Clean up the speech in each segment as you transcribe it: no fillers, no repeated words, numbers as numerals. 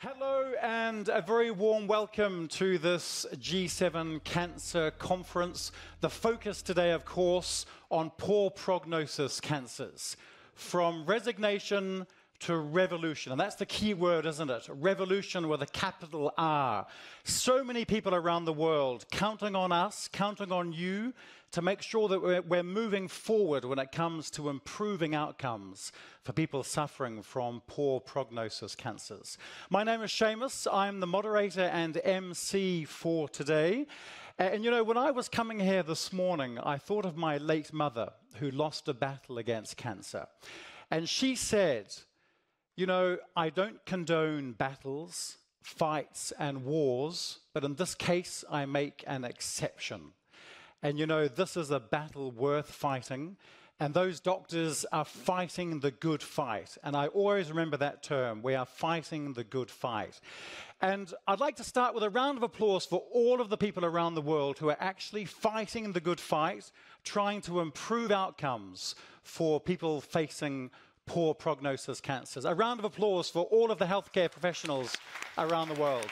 Hello and a very warm welcome to this G7 Cancer Conference. The focus today, of course, on poor prognosis cancers. From resignation to revolution. And that's the key word, isn't it? Revolution with a capital R. So many people around the world counting on us, counting on you to make sure that we're moving forward when it comes to improving outcomes for people suffering from poor prognosis cancers. My name is Seamus. I'm the moderator and MC for today. And you know, when I was coming here this morning, I thought of my late mother who lost a battle against cancer. And she said, you know, I don't condone battles, fights, and wars, but in this case, I make an exception. And you know, this is a battle worth fighting, and those doctors are fighting the good fight. And I always remember that term, we are fighting the good fight. And I'd like to start with a round of applause for all of the people around the world who are actually fighting the good fight, trying to improve outcomes for people facing poor prognosis cancers. A round of applause for all of the healthcare professionals around the world.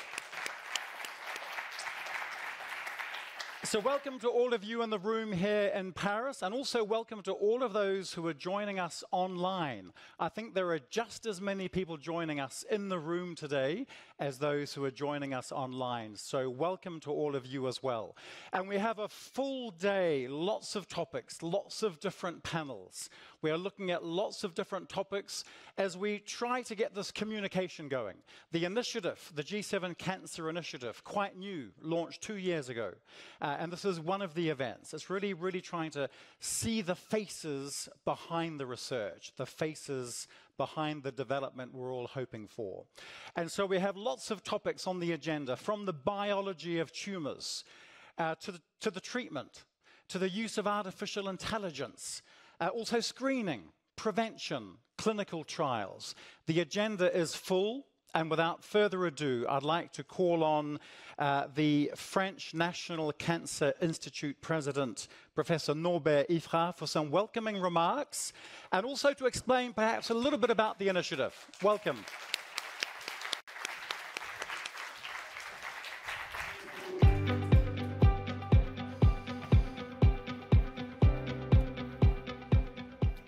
So welcome to all of you in the room here in Paris, and also welcome to all of those who are joining us online. I think there are just as many people joining us in the room today as those who are joining us online. So welcome to all of you as well. And we have a full day, lots of topics, lots of different panels. We are looking at lots of different topics as we try to get this communication going. The initiative, the G7 Cancer Initiative, quite new, launched 2 years ago. And this is one of the events. It's really trying to see the faces behind the research, the faces behind the development we're all hoping for. And so we have lots of topics on the agenda, from the biology of tumors to the treatment, to the use of artificial intelligence, also screening, prevention, clinical trials. The agenda is full. And without further ado, I'd like to call on the French National Cancer Institute President, Professor Norbert Ifra, for some welcoming remarks, and also to explain perhaps a little bit about the initiative. Welcome.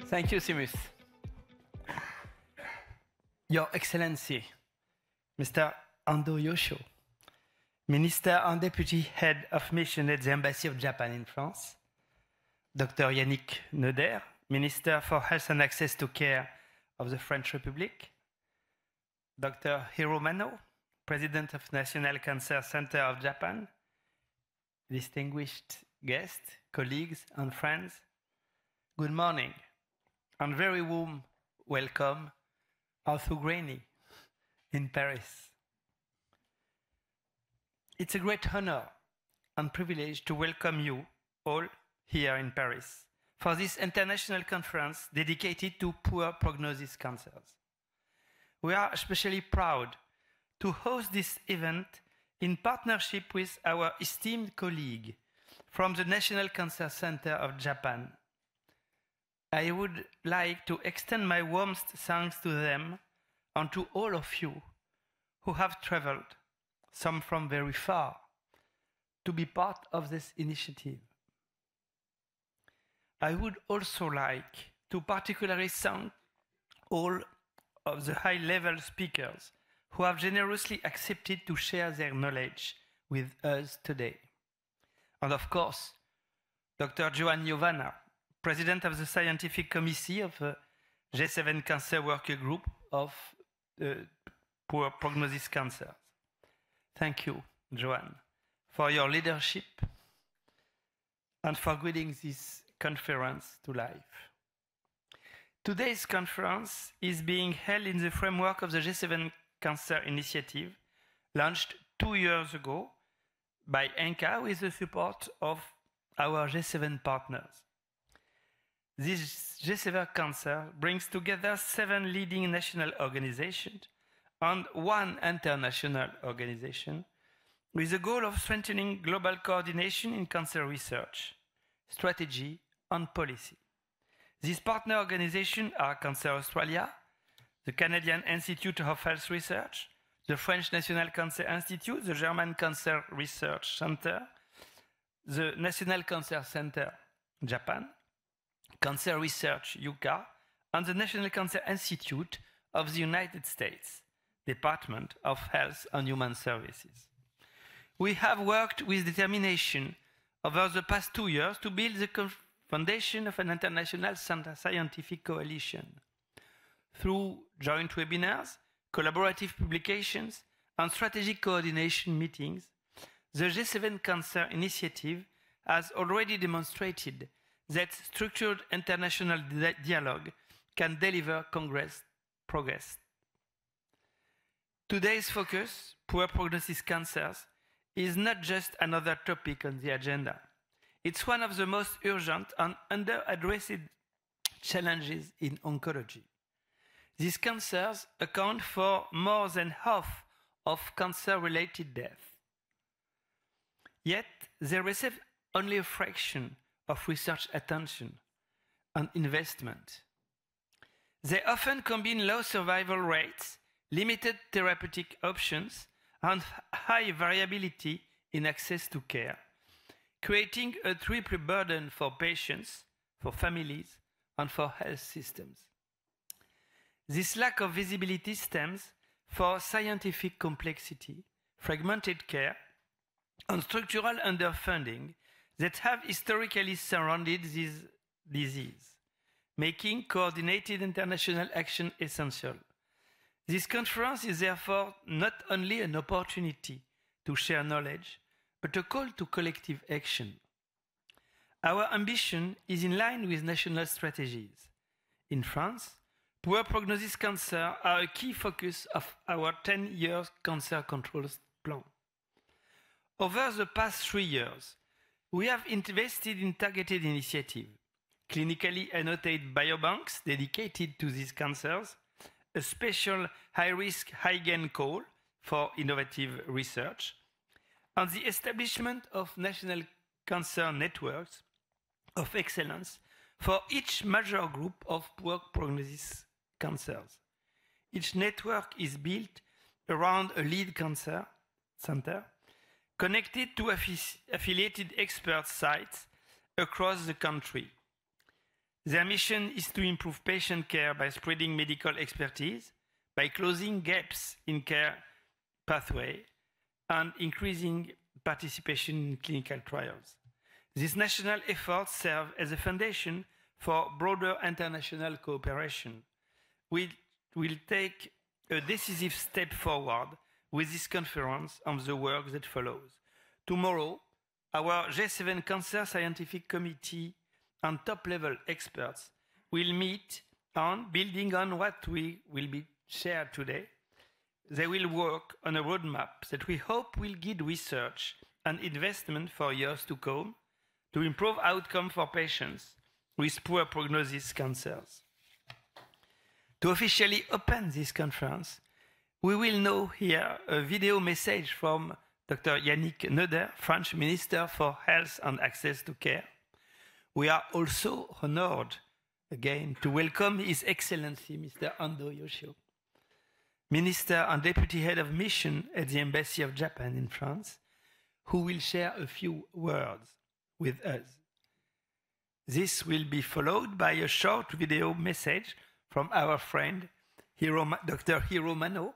Thank you, Seamus. Your Excellency, Mr. Ando Yosho, Minister and Deputy Head of Mission at the Embassy of Japan in France, Dr. Yannick Neuder, Minister for Health and Access to Care of the French Republic, Dr. Hiro Mano, President of National Cancer Center of Japan, distinguished guests, colleagues, and friends, good morning, and very warm welcome, although rainy, in Paris. It's a great honor and privilege to welcome you all here in Paris for this international conference dedicated to poor prognosis cancers. We are especially proud to host this event in partnership with our esteemed colleague from the National Cancer Center of Japan. I would like to extend my warmest thanks to them and to all of you who have traveled, some from very far, to be part of this initiative. I would also like to particularly thank all of the high-level speakers who have generously accepted to share their knowledge with us today. And of course, Dr. Joan Jovana, President of the Scientific Committee of the G7 Cancer Working Group of poor prognosis cancers. Thank you, Joan, for your leadership and for guiding this conference to life. Today's conference is being held in the framework of the G7 Cancer Initiative, launched 2 years ago by ENCA with the support of our G7 partners. This G7 Cancer brings together 7 leading national organizations and 1 international organization with the goal of strengthening global coordination in cancer research, strategy, and policy. These partner organizations are Cancer Australia, the Canadian Institute of Health Research, the French National Cancer Institute, the German Cancer Research Center, the National Cancer Center, Japan, Cancer Research, UK, and the National Cancer Institute of the United States, Department of Health and Human Services. We have worked with determination over the past 2 years to build the foundation of an international scientific coalition. Through joint webinars, collaborative publications, and strategic coordination meetings, the G7 Cancer Initiative has already demonstrated that structured international dialogue can deliver progress. Today's focus, poor prognosis cancers, is not just another topic on the agenda. It's one of the most urgent and under-addressed challenges in oncology. These cancers account for more than half of cancer-related deaths. Yet, they receive only a fraction of research attention and investment. They often combine low survival rates, limited therapeutic options, and high variability in access to care, creating a triple burden for patients, for families, and for health systems. This lack of visibility stems from scientific complexity, fragmented care, and structural underfunding that have historically surrounded this disease, making coordinated international action essential. This conference is therefore not only an opportunity to share knowledge, but a call to collective action. Our ambition is in line with national strategies. In France, poor prognosis cancer are a key focus of our 10-year cancer control plan. Over the past 3 years, we have invested in targeted initiatives, clinically annotated biobanks dedicated to these cancers, a special high-risk, high-gain call for innovative research, and the establishment of national cancer networks of excellence for each major group of poor prognosis cancers. Each network is built around a lead cancer center, connected to affiliated expert sites across the country. Their mission is to improve patient care by spreading medical expertise, by closing gaps in care pathway, and increasing participation in clinical trials. These national efforts serve as a foundation for broader international cooperation. We will take a decisive step forward with this conference and the work that follows. Tomorrow, our G7 Cancer Scientific Committee and top-level experts will meet on building on what we will be shared today. They will work on a roadmap that we hope will guide research and investment for years to come to improve outcome for patients with poor prognosis cancers. To officially open this conference, we will now hear a video message from Dr. Yannick Neuder, French Minister for Health and Access to Care. We are also honored again to welcome His Excellency Mr. Ando Yoshio, Minister and Deputy Head of Mission at the Embassy of Japan in France, who will share a few words with us. This will be followed by a short video message from our friend Dr. Hiro Mano,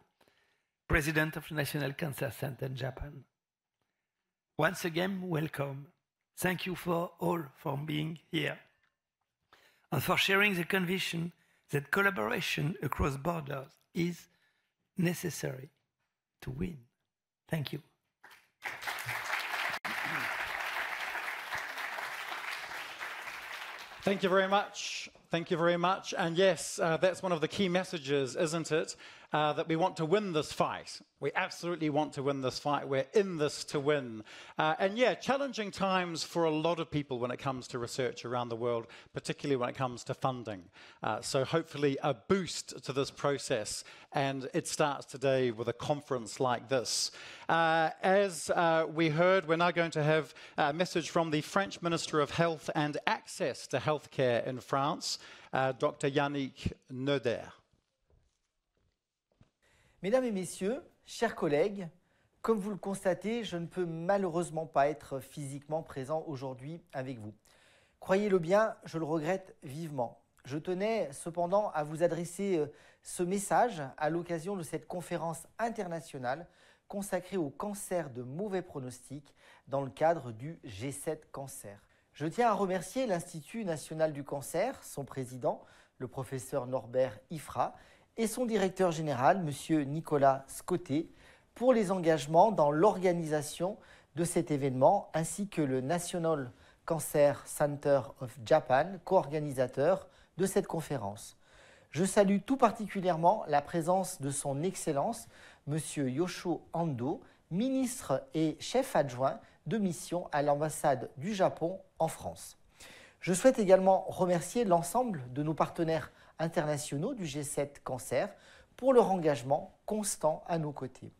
President of the National Cancer Center in Japan. Once again, welcome. Thank you for all for being here and for sharing the conviction that collaboration across borders is necessary to win. Thank you. Thank you very much. Thank you very much. And yes, that's one of the key messages, isn't it? That we want to win this fight. We absolutely want to win this fight. We're in this to win. And yeah, challenging times for a lot of people when it comes to research around the world, particularly when it comes to funding. So hopefully a boost to this process. And it starts today with a conference like this. As we heard, we're now going to have a message from the French Minister of Health and Access to Healthcare in France, Dr. Yannick Neuder. Mesdames et messieurs, chers collègues, comme vous le constatez, je ne peux malheureusement pas être physiquement présent aujourd'hui avec vous. Croyez-le bien, je le regrette vivement. Je tenais cependant à vous adresser ce message à l'occasion de cette conférence internationale consacrée au cancer de mauvais pronostic dans le cadre du G7 Cancer. Je tiens à remercier l'Institut national du cancer, son président, le professeur Norbert Ifra, et son directeur général, M. Nicolas Scotté, pour les engagements dans l'organisation de cet événement, ainsi que le National Cancer Center of Japan, co-organisateur de cette conférence. Je salue tout particulièrement la présence de son Excellence, M. Yoshio Ando, ministre et chef adjoint de mission à l'ambassade du Japon en France. Je souhaite également remercier l'ensemble de nos partenaires internationaux du G7 Cancer pour leur engagement constant à nos côtés.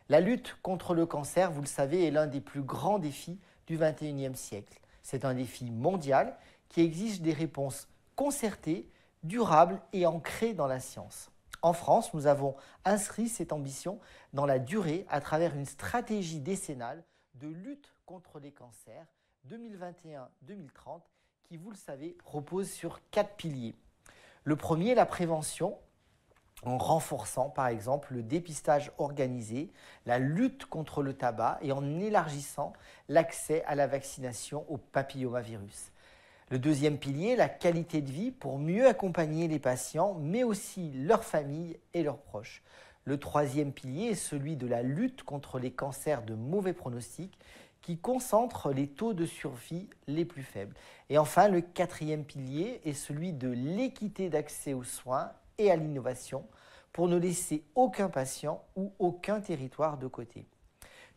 La lutte contre le cancer, vous le savez, est l'un des plus grands défis du XXIe siècle. C'est un défi mondial qui exige des réponses concertées, durables et ancrées dans la science. En France, nous avons inscrit cette ambition dans la durée à travers une stratégie décennale de lutte contre les cancers 2021-2030 qui, vous le savez, repose sur 4 piliers. Le premier, la prévention, en renforçant par exemple le dépistage organisé, la lutte contre le tabac et en élargissant l'accès à la vaccination au papillomavirus. Le deuxième pilier, la qualité de vie pour mieux accompagner les patients, mais aussi leurs familles et leurs proches. Le troisième pilier est celui de la lutte contre les cancers de mauvais pronostic qui concentre les taux de survie les plus faibles. Et enfin, le quatrième pilier est celui de l'équité d'accès aux soins et à l'innovation pour ne laisser aucun patient ou aucun territoire de côté.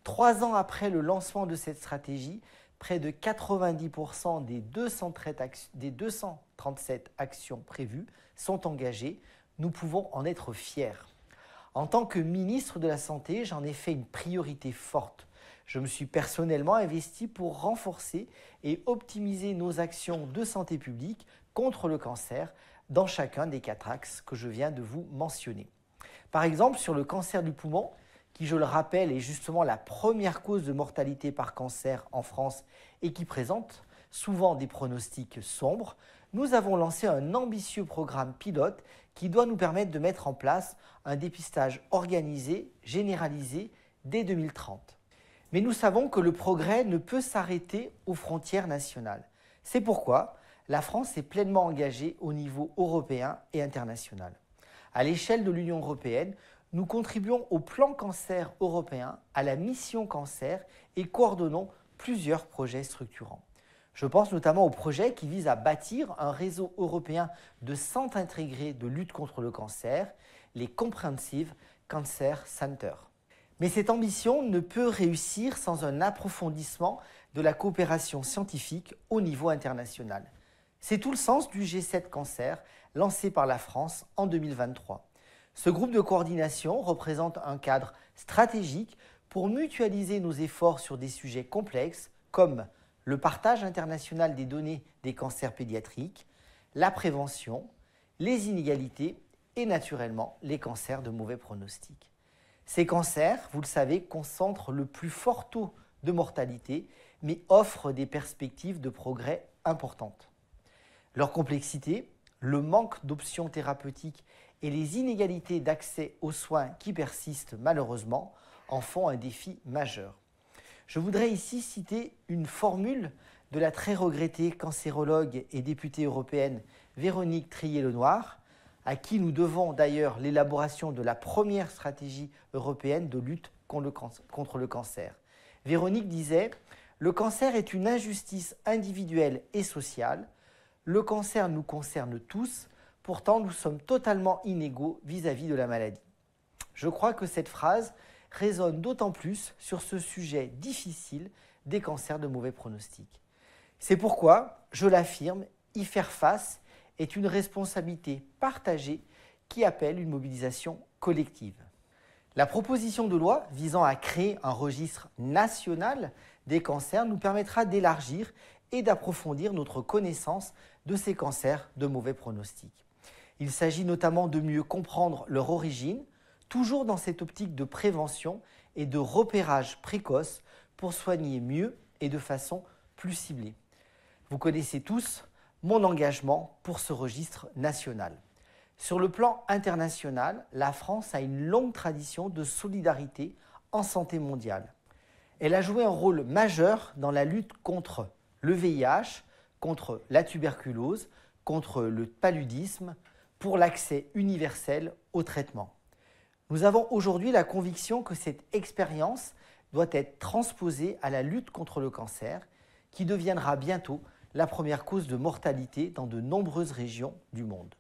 3 ans après le lancement de cette stratégie, près de 90% des 237 actions prévues sont engagées. Nous pouvons en être fiers. En tant que ministre de la Santé, j'en ai fait une priorité forte. Je me suis personnellement investi pour renforcer et optimiser nos actions de santé publique contre le cancer dans chacun des 4 axes que je viens de vous mentionner. Par exemple, sur le cancer du poumon, qui, je le rappelle, est justement la première cause de mortalité par cancer en France et qui présente souvent des pronostics sombres, nous avons lancé un ambitieux programme pilote qui doit nous permettre de mettre en place un dépistage organisé, généralisé dès 2030. Mais nous savons que le progrès ne peut s'arrêter aux frontières nationales. C'est pourquoi la France est pleinement engagée au niveau européen et international. À l'échelle de l'Union européenne, nous contribuons au plan cancer européen, à la mission cancer et coordonnons plusieurs projets structurants. Je pense notamment au projet qui vise à bâtir un réseau européen de centres intégrés de lutte contre le cancer, les Comprehensive Cancer Centers. Mais cette ambition ne peut réussir sans un approfondissement de la coopération scientifique au niveau international. C'est tout le sens du G7 Cancer lancé par la France en 2023. Ce groupe de coordination représente un cadre stratégique pour mutualiser nos efforts sur des sujets complexes comme le partage international des données des cancers pédiatriques, la prévention, les inégalités et naturellement les cancers de mauvais pronostic. Ces cancers, vous le savez, concentrent le plus fort taux de mortalité, mais offrent des perspectives de progrès importantes. Leur complexité, le manque d'options thérapeutiques et les inégalités d'accès aux soins qui persistent malheureusement en font un défi majeur. Je voudrais ici citer une formule de la très regrettée cancérologue et députée européenne Véronique Trier-Lenoir, à qui nous devons d'ailleurs l'élaboration de la première stratégie européenne de lutte contre le cancer. Véronique disait « Le cancer est une injustice individuelle et sociale. Le cancer nous concerne tous, pourtant nous sommes totalement inégaux vis-à-vis de la maladie. » Je crois que cette phrase résonne d'autant plus sur ce sujet difficile des cancers de mauvais pronostic. C'est pourquoi, je l'affirme, y faire face est une responsabilité partagée qui appelle une mobilisation collective. La proposition de loi visant à créer un registre national des cancers nous permettra d'élargir et d'approfondir notre connaissance de ces cancers de mauvais pronostic. Il s'agit notamment de mieux comprendre leur origine, toujours dans cette optique de prévention et de repérage précoce pour soigner mieux et de façon plus ciblée. Vous connaissez tous mon engagement pour ce registre national. Sur le plan international, la France a une longue tradition de solidarité en santé mondiale. Elle a joué un rôle majeur dans la lutte contre le VIH, contre la tuberculose, contre le paludisme, pour l'accès universel au traitement. Nous avons aujourd'hui la conviction que cette expérience doit être transposée à la lutte contre le cancer, qui deviendra bientôt la première cause de mortalité dans de nombreuses régions du monde.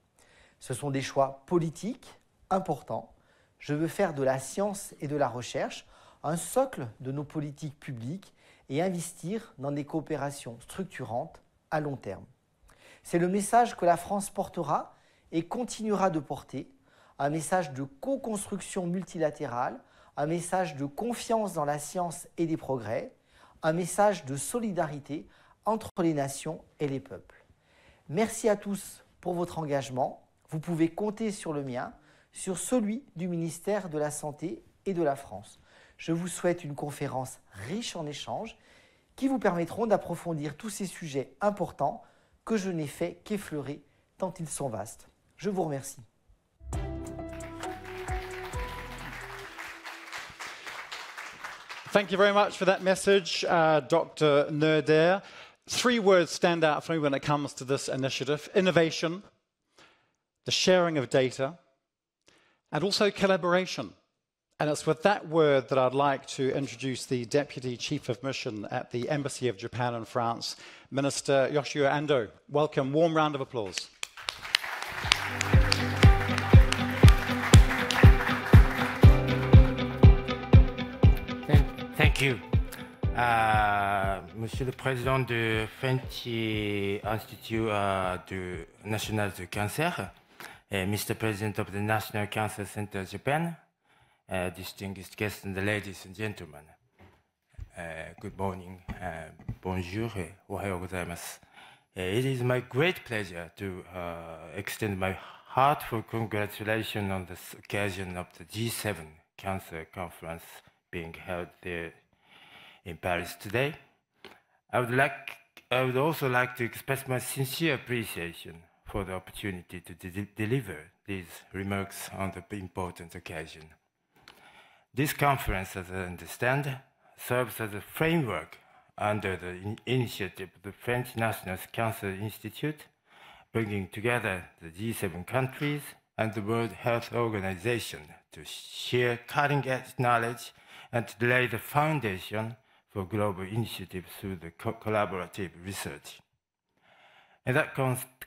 Ce sont des choix politiques importants. Je veux faire de la science et de la recherche un socle de nos politiques publiques et investir dans des coopérations structurantes à long terme. C'est le message que la France portera et continuera de porter, un message de co-construction multilatérale, un message de confiance dans la science et des progrès, un message de solidarité entre les nations et les peuples. Merci à tous pour votre engagement. Vous pouvez compter sur le mien, sur celui du ministère de la Santé et de la France. Je vous souhaite une conférence riche en échanges qui vous permettront d'approfondir tous ces sujets importants que je n'ai fait qu'effleurer tant ils sont vastes. Je vous remercie. Thank you very much for that message, Dr. Nerder. 3 words stand out for me when it comes to this initiative: innovation, the sharing of data, and also collaboration. And it's with that word that I'd like to introduce the Deputy Chief of Mission at the Embassy of Japan in France, Minister Yoshio Ando. Welcome, warm round of applause. Thank you. Monsieur le Président du French Institute du National du Cancer, Mr. President of the National Cancer Center Japan, distinguished guests and ladies and gentlemen, good morning, bonjour, ohayo gozaimasu. It is my great pleasure to extend my heartful congratulations on this occasion of the G7 Cancer Conference being held there in Paris today. I would also like to express my sincere appreciation for the opportunity to deliver these remarks on the important occasion. This conference, as I understand, serves as a framework under the initiative of the French National Cancer Institute, bringing together the G7 countries and the World Health Organization to share cutting-edge knowledge and to lay the foundation for global initiatives through the collaborative research. In that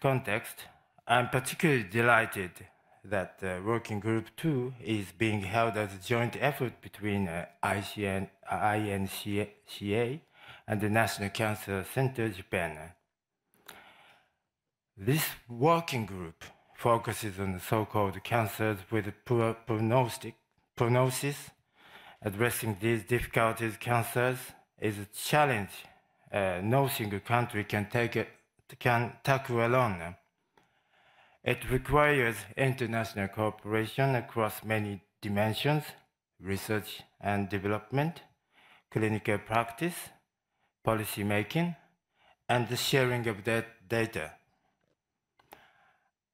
context, I'm particularly delighted that Working Group 2 is being held as a joint effort between INCA and the National Cancer Center Japan. This working group focuses on the so-called cancers with poor prognosis. Addressing these difficulties, cancers, is a challenge no single country can tackle alone. It requires international cooperation across many dimensions: research and development, clinical practice, policy making, and the sharing of that data.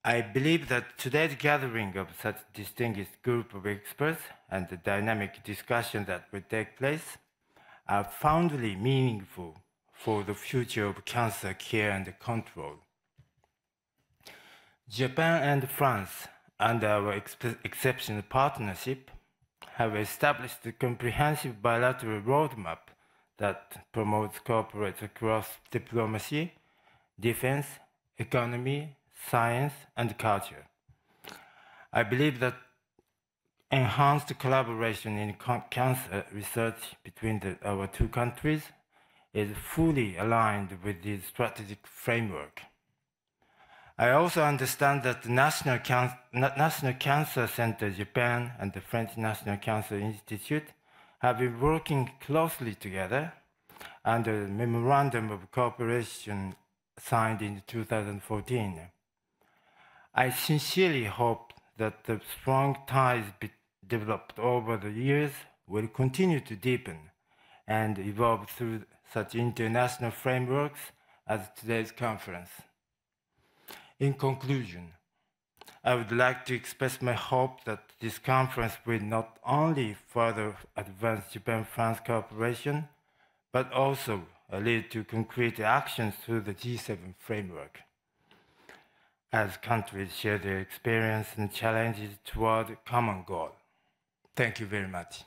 I believe that today's gathering of such a distinguished group of experts and the dynamic discussion that will take place are profoundly meaningful for the future of cancer care and control. Japan and France, under our exceptional partnership, have established a comprehensive bilateral roadmap that promotes cooperation across diplomacy, defense, economy, science, and culture. I believe that enhanced collaboration in cancer research between our two countries is fully aligned with this strategic framework. I also understand that the National Cancer Center Japan and the French National Cancer Institute have been working closely together under a memorandum of cooperation signed in 2014. I sincerely hope that the strong ties developed over the years will continue to deepen and evolve through such international frameworks as today's conference. In conclusion, I would like to express my hope that this conference will not only further advance Japan-France cooperation, but also lead to concrete actions through the G7 framework, as countries share their experience and challenges toward a common goal. Thank you very much.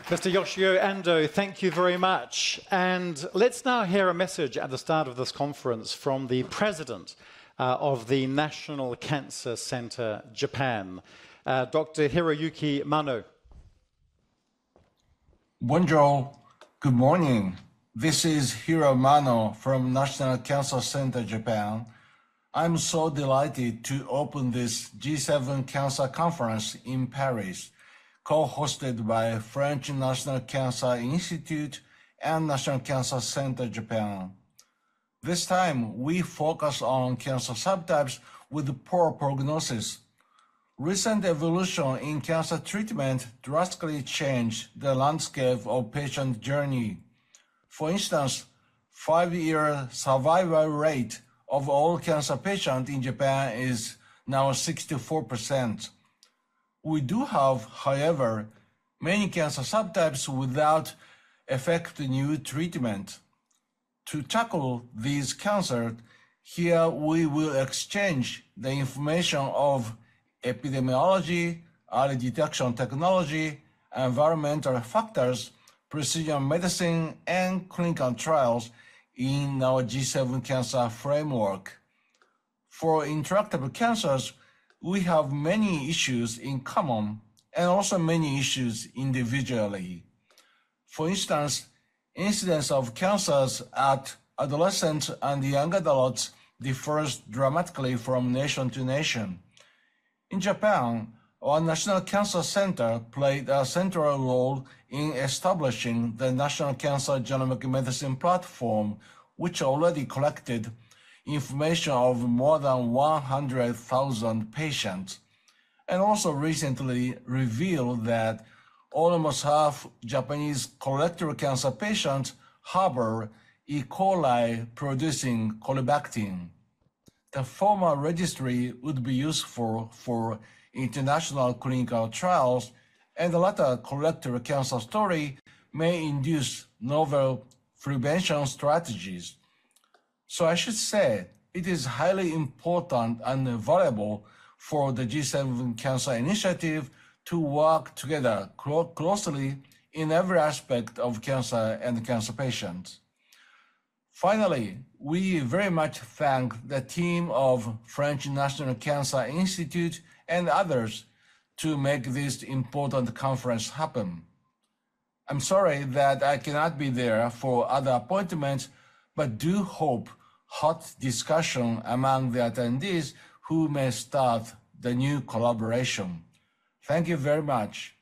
Mr. Yoshio Ando, thank you very much. And let's now hear a message at the start of this conference from the president of the National Cancer Center Japan, Dr. Hiroyuki Mano. Bonjour, good morning. This is Hiro Mano from National Cancer Center Japan. I'm so delighted to open this G7 Cancer Conference in Paris, co-hosted by French National Cancer Institute and National Cancer Center Japan. This time, we focus on cancer subtypes with poor prognosis. Recent evolution in cancer treatment drastically changed the landscape of patient journey. For instance, 5-year survival rate of all cancer patients in Japan is now 64%. We do have, however, many cancer subtypes without effective new treatment. To tackle these cancers, here we will exchange the information of epidemiology, early detection technology, environmental factors, precision medicine, and clinical trials in our G7 cancer framework. For intractable cancers, we have many issues in common and also many issues individually. For instance, incidence of cancers at adolescents and young adults differs dramatically from nation to nation. In Japan, our National Cancer Center played a central role in establishing the National Cancer Genomic Medicine Platform, which already collected information of more than 100,000 patients, and also recently revealed that almost half Japanese colorectal cancer patients harbor E. coli producing Colibactin. The former registry would be useful for international clinical trials, and the latter colorectal cancer story may induce novel prevention strategies. So I should say it is highly important and valuable for the G7 Cancer Initiative to work together closely in every aspect of cancer and cancer patients. Finally, we very much thank the team of French National Cancer Institute and others to make this important conference happen. I'm sorry that I cannot be there for other appointments, but do hope hot discussion among the attendees who may start the new collaboration. Thank you very much.